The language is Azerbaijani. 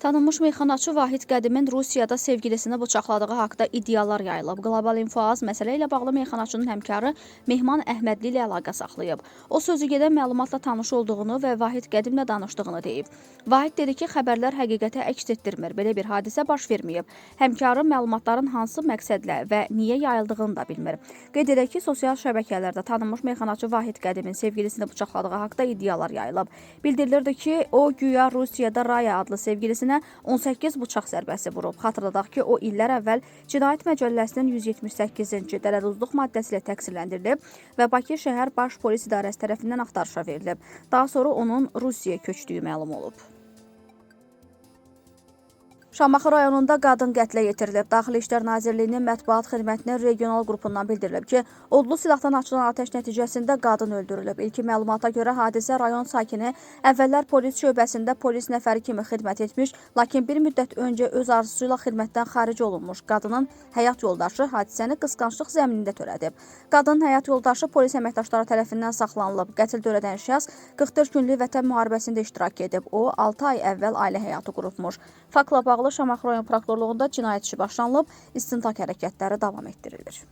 Tanınmış meyxanaçı Vahid Qədimin Rusiyada sevgilisini bıçaqladığı haqda iddialar yayılıb. Qlobal İnfoaz məsələ ilə bağlı meyxanaçının həmkarı Mehman Əhmədli ilə əlaqə saxlayıb. O sözü gedən məlumatla tanış olduğunu və Vahid Qədimlə danışdığını deyib. Vahid dedi ki, xəbərlər həqiqətə əks etdirmir, belə bir hadisə baş verməyib. Həmkarı məlumatların hansı məqsədlə və niyə yayıldığını da bilmir. Qeyd edək ki, sosial şəbəkələrdə tanınmış meyxanaçı Vahid Qədimin sevgilisini bıçaqladığı haqda iddialar yayılıb. Bildirilirdi ki, o güya Rusiyada Raya adlı sevgilisini 18 bıçaq zərbəsi vurub. Xatırladaq ki, o illər əvvəl Cinayət Məcəlləsinin 178-ci dələduzluq maddəsi ilə təqsirləndirilib və Bakı şəhər baş polis idarəsi tərəfindən axtarışa verilib. Daha sonra onun Rusiyaya köçdüyü məlum olub. Şamaxı rayonunda qadın qətlə yetirilib. Daxili İşlər Nazirliyinin mətbuat xidmətinin regional qrupundan bildirilib ki, odlu silahdan açılan atəş nəticəsində qadın öldürülüb. İlkin məlumata görə hadisə rayon sakini əvvəllər polis şöbəsində polis nəfəri kimi xidmət etmiş, lakin bir müddət öncə öz arzusuyla xidmətdən xaric olunmuş. Qadının həyat yoldaşı hadisəni qısqanclıq zəminində törədib. Qadının həyat yoldaşı polis əməkdaşları tərəfindən saxlanılıb. Qətl törədən şəxs 44 günlük vətən müharibəsində iştirak edib. O, 6 ay əvvəl ailə həyatı qurubmuş. Faktla bağlı Şamaxı rayon prokurorluğunda cinayət işi başlanılıb, istintaq hərəkətləri davam etdirilir.